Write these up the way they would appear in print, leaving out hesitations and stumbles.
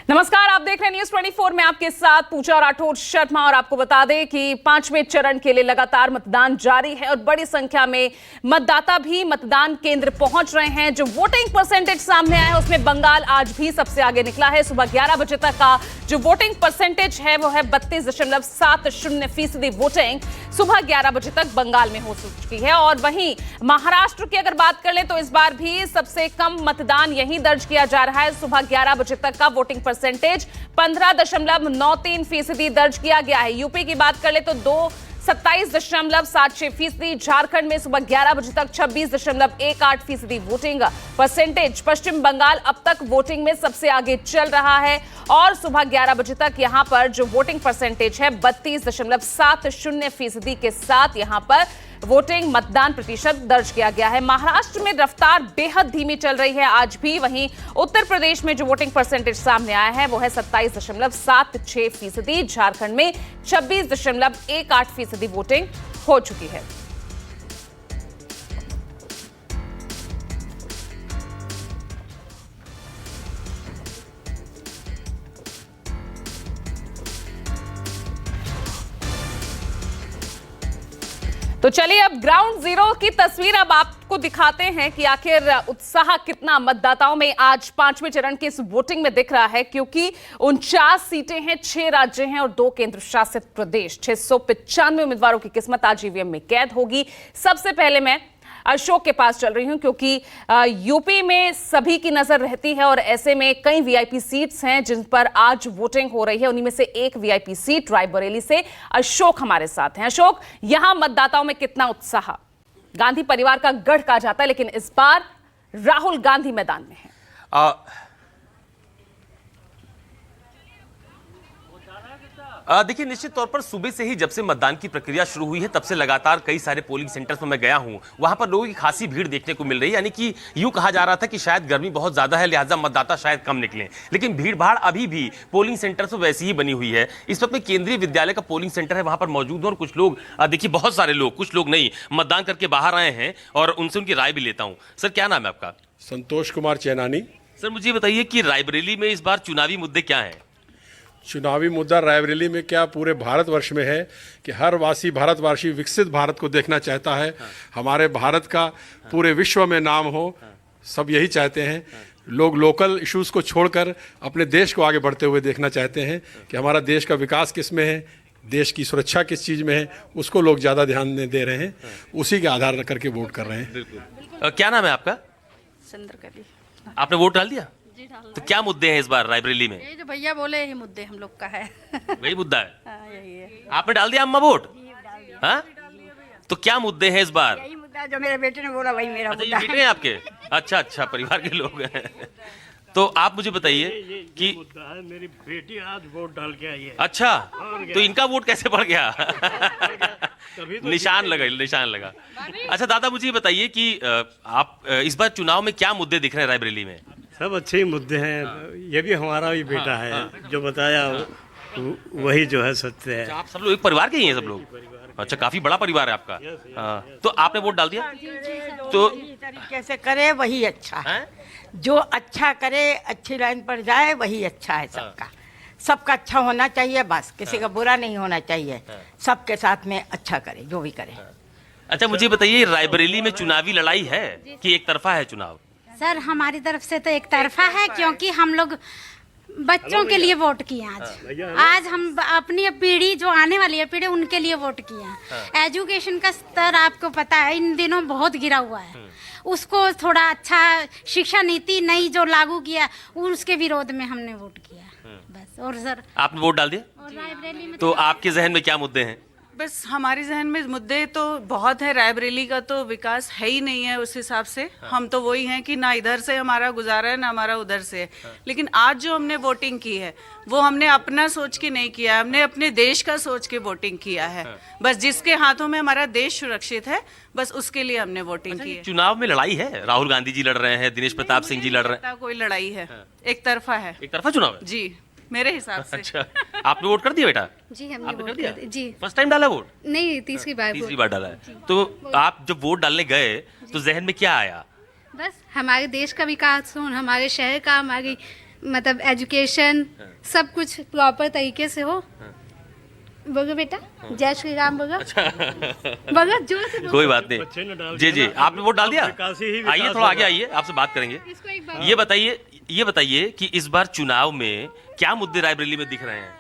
नमस्कार, आप देख रहे हैं न्यूज 24 में आपके साथ पूजा राठौर शर्मा। और आपको बता दें कि 5वें चरण के लिए लगातार मतदान जारी है और बड़ी संख्या में मतदाता भी मतदान केंद्र पहुंच रहे हैं। जो वोटिंग परसेंटेज सामने आया है उसमें बंगाल आज भी सबसे आगे निकला है। सुबह 11 बजे तक का जो वोटिंग परसेंटेज है वो है 32.70% वोटिंग सुबह 11 बजे तक बंगाल में हो चुकी है। और वहीं महाराष्ट्र की अगर बात कर ले तो इस बार भी सबसे कम मतदान यहीं दर्ज किया जा रहा है। सुबह 11 बजे तक का वोटिंग परसेंटेज 15.93% दर्ज किया गया है। यूपी की बात कर ले तो 27.76%। झारखंड में सुबह 11 बजे तक 26.18% वोटिंग परसेंटेज। पश्चिम बंगाल अब तक वोटिंग में सबसे आगे चल रहा है और सुबह 11 बजे तक यहां पर जो वोटिंग परसेंटेज है 32.70% के साथ यहां पर वोटिंग मतदान प्रतिशत दर्ज किया गया है। महाराष्ट्र में रफ्तार बेहद धीमी चल रही है आज भी। वहीं उत्तर प्रदेश में जो वोटिंग परसेंटेज सामने आया है वो है 27.76%। झारखंड में 26.18% वोटिंग हो चुकी है। तो चलिए अब ग्राउंड जीरो की तस्वीर अब आपको दिखाते हैं कि आखिर उत्साह कितना मतदाताओं में आज 5वें चरण के इस वोटिंग में दिख रहा है। क्योंकि 49 सीटें हैं, 6 राज्य हैं और 2 केंद्र शासित प्रदेश। 695 उम्मीदवारों की किस्मत आज ईवीएम में कैद होगी। सबसे पहले मैं अशोक के पास चल रही हूं क्योंकि यूपी में सभी की नजर रहती है और ऐसे में कई वीआईपी सीट्स हैं जिन पर आज वोटिंग हो रही है। उन्हीं में से एक वीआईपी सीट रायबरेली से अशोक हमारे साथ हैं। अशोक, यहां मतदाताओं में कितना उत्साह? गांधी परिवार का गढ़ कहा जाता है लेकिन इस बार राहुल गांधी मैदान में है। देखिए, निश्चित तौर पर सुबह से ही जब से मतदान की प्रक्रिया शुरू हुई है तब से लगातार कई सारे पोलिंग सेंटर्स में मैं गया हूं। वहां पर लोगों की खासी भीड़ देखने को मिल रही है। यानी कि यूं कहा जा रहा था कि शायद गर्मी बहुत ज्यादा है लिहाजा मतदाता शायद कम निकले, लेकिन भीड़ भाड़ अभी भी पोलिंग सेंटर्स में वैसी ही बनी हुई है। इस वक्त मैं केंद्रीय विद्यालय का पोलिंग सेंटर है वहां पर मौजूद हूं और कुछ लोग, देखिए बहुत सारे लोग, कुछ लोग नहीं, मतदान करके बाहर आए हैं और उनसे उनकी राय भी लेता हूं। सर, क्या नाम है आपका? संतोष कुमार चैनानी। सर, मुझे बताइए कि रायबरेली में इस बार चुनावी मुद्दे क्या हैं? चुनावी मुद्दा रायबरेली में क्या पूरे भारतवर्ष में है कि हर भारतवासी विकसित भारत को देखना चाहता है। हमारे भारत का पूरे विश्व में नाम हो, सब यही चाहते हैं। लोग लोकल इश्यूज को छोड़कर अपने देश को आगे बढ़ते हुए देखना चाहते हैं कि हमारा देश का विकास किस में है, देश की सुरक्षा किस चीज़ में है, उसको लोग ज़्यादा ध्यान दे रहे हैं। उसी के आधार करके वोट कर रहे हैं। क्या नाम है आपका? चंद्रकली। आपने वोट डाल दिया? तो क्या मुद्दे हैं इस बार रायबरेली में? ये जो भैया बोले यही मुद्दे हम लोग का है। वही मुद्दा है? हाँ, यही है। आपने डाल दिया अम्मा वोट? हाँ? तो क्या मुद्दे हैं इस बार? यही मुद्दा जो मेरे बेटे ने बोला वही मेरा अच्छा, ये मुद्दा बेटे हैं आपके? अच्छा, परिवार के लोग हैं। तो आप मुझे बताइए कि मुद्दा है, मेरी बेटी आज वोट डाल के आई है। अच्छा, तो इनका वोट कैसे पड़ गया? निशान लगा। अच्छा दादा, मुझे बताइए कि आप इस बार चुनाव में क्या मुद्दे दिख रहे हैं रायबरेली में? सब अच्छे ही मुद्दे हैं। ये भी हमारा भी बेटा है। जो बताया वही जो है सत्य है। आप सब लोग एक परिवार के ही हैं सब लोग? अच्छा, काफी बड़ा परिवार है आपका। तो आपने वोट डाल दिया? तो तरीके से करे वही अच्छा है? जो अच्छा करे, अच्छी लाइन पर जाए वही अच्छा है। सबका अच्छा होना चाहिए, बस किसी का बुरा नहीं होना चाहिए। सबके साथ में अच्छा करे जो भी करे। अच्छा, मुझे बताइए रायबरेली में चुनावी लड़ाई है कि एक तरफा है चुनाव? सर, हमारी तरफ से तो एक तरफा है क्योंकि हम लोग बच्चों के लिए वोट किए आज हम अपनी पीढ़ी जो आने वाली है पीढ़ी उनके लिए वोट किए। एजुकेशन का स्तर आपको पता है इन दिनों बहुत गिरा हुआ है। उसको थोड़ा अच्छा शिक्षा नीति नई जो लागू किया उसके विरोध में हमने वोट किया बस। और सर, आपने वोट डाल दिया? और रायबरेली में तो आपके जहन में क्या मुद्दे हैं? बस हमारे जहन में मुद्दे तो बहुत है। रायबरेली का तो विकास है ही नहीं है उस हिसाब से। हम तो वही हैं कि ना इधर से हमारा गुजारा है ना हमारा उधर से है। लेकिन आज जो हमने वोटिंग की है वो हमने अपना सोच के नहीं किया है, हमने अपने देश का सोच के वोटिंग किया है। बस जिसके हाथों में हमारा देश सुरक्षित है बस उसके लिए हमने वोटिंग की है। चुनाव में लड़ाई है, राहुल गांधी जी लड़ रहे हैं, दिनेश प्रताप सिंह जी लड़ रहे हैं। कोई लड़ाई है, एक तरफा है। एक तरफा चुनाव है जी, मेरे हिसाब से। अच्छा, आपने वोट कर दिया बेटा? जी, हमने आपने वोट कर दिया? कर जी। फर्स्ट टाइम डाला वोट? नहीं, तीसरी बार डाला है। तो आप जब वोट डालने गए तो जहन में क्या आया? बस हमारे देश का विकास हो, हमारे शहर का, हमारी मतलब एजुकेशन सब कुछ प्रॉपर तरीके से हो। बोलो बेटा, जय श्री राम बोलो। बोलो जोर से बोलो। कोई बात बच्चे ने डाल नहीं। जी दिया जी, ना, आपने वोट डाल दिया? विकास ही विकास आइए थोड़ा आगे होगा। आइए, आपसे बात करेंगे। इसको एक बार ये बताइए कि इस बार चुनाव में क्या मुद्दे रायबरेली में दिख रहे हैं?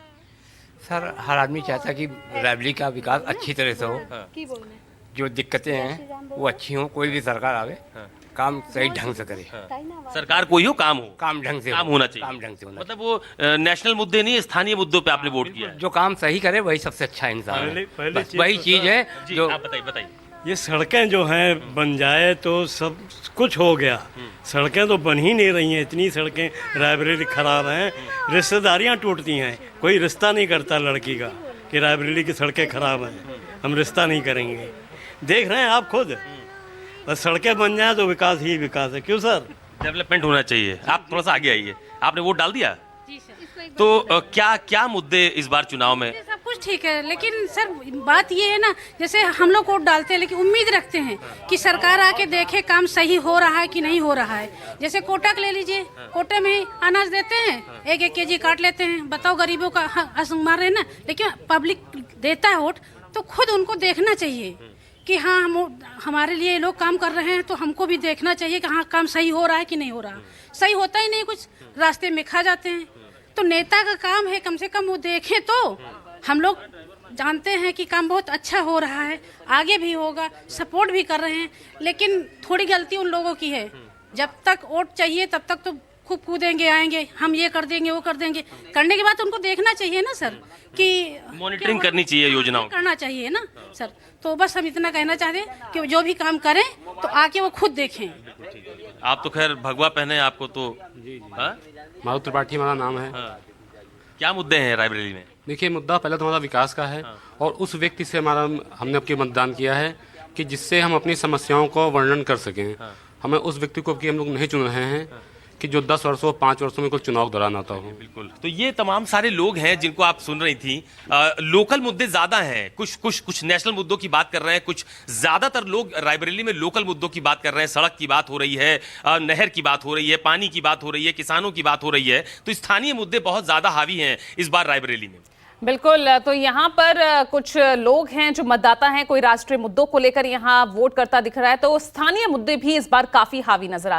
सर, हर आदमी चाहता है कि रायबरेली का विकास अच्छी तरह से हो। की बोलना है। जो दिक्कतें हैं वो अच्छी हों, कोई भी सरकार आवे काम सही ढंग से करे, सरकार कोई हो, काम हो, काम ढंग से काम हो, होना चाहिए। काम ढंग से होना मतलब वो नेशनल मुद्दे नहीं, स्थानीय मुद्दों पे आपने वोट किया है। चाहिए। जो काम सही करे वही सबसे अच्छा इंसान है। पहले बस वही तो चीज है जी, जो आप बताइए। ये सड़कें जो हैं बन जाए तो सब कुछ हो गया। सड़कें तो बन ही नहीं रही हैं, इतनी सड़कें रायबरेली खराब हैं। रिश्तेदारियां टूटती हैं, कोई रिश्ता नहीं करता लड़की का कि रायबरेली की सड़कें खराब हैं, हम रिश्ता नहीं करेंगे। देख रहे हैं आप खुद, और सड़कें बन जाए तो विकास ही विकास है। क्यों सर? डेवलपमेंट होना चाहिए। आप थोड़ा सा आगे आइए। आपने वोट डाल दिया? जी सर। इसको एक तो क्या क्या मुद्दे इस बार चुनाव में? सब कुछ ठीक है, लेकिन सर बात ये है ना, जैसे हम लोग वोट डालते हैं लेकिन उम्मीद रखते हैं कि सरकार आके देखे काम सही हो रहा है कि नहीं हो रहा है। जैसे कोटा ले लीजिए, कोटे में अनाज देते हैं, 1-1 केजी काट लेते हैं। बताओ, गरीबों का असंग मार रहे हैं ना। लेकिन पब्लिक देता है वोट तो खुद उनको देखना चाहिए कि हाँ हमारे लिए ये लोग काम कर रहे हैं, तो हमको भी देखना चाहिए कि हाँ काम सही हो रहा है कि नहीं हो रहा। सही होता ही नहीं, कुछ रास्ते में खा जाते हैं। तो नेता का काम है कम से कम वो देखें, तो हम लोग जानते हैं कि काम बहुत अच्छा हो रहा है, आगे भी होगा, सपोर्ट भी कर रहे हैं। लेकिन थोड़ी गलती उन लोगों की है, जब तक वोट चाहिए तब तक तो खूब कूदेंगे, आएंगे, हम ये कर देंगे वो कर देंगे। करने के बाद उनको देखना चाहिए ना सर कि मॉनिटरिंग करनी चाहिए योजनाओं की। करना चाहिए ना सर। तो बस हम इतना कहना चाहते हैं कि जो भी काम करें तो आके वो खुद देखें। आप तो खैर भगवा पहने, आपको तो हाँ? माधव त्रिपाठी हमारा नाम है। क्या मुद्दे हैं रायबरेली में? देखिए, मुद्दा पहले तो हमारा विकास का है और उस व्यक्ति से हमने आपके मतदान किया है कि जिससे हम अपनी समस्याओं को वर्णन कर सकें। हमें उस व्यक्ति को हम लोग नहीं चुन रहे हैं कि जो 10 वर्षों 5 वर्षों में कोई चुनाव दौरान आता हो। बिल्कुल। तो ये तमाम सारे लोग हैं जिनको आप सुन रही थी। लोकल मुद्दे ज्यादा हैं, कुछ नेशनल मुद्दों की बात कर रहे हैं, कुछ ज्यादातर लोग रायबरेली में लोकल मुद्दों की बात कर रहे हैं। सड़क की बात हो रही है, नहर की बात हो रही है, पानी की बात हो रही है, किसानों की बात हो रही है। तो स्थानीय मुद्दे बहुत ज्यादा हावी हैं इस बार रायबरेली में। बिल्कुल। तो यहाँ पर कुछ लोग हैं जो मतदाता हैं, कोई राष्ट्रीय मुद्दों को लेकर यहाँ वोट करता दिख रहा है, तो स्थानीय मुद्दे भी इस बार काफी हावी नजर आ रहे हैं।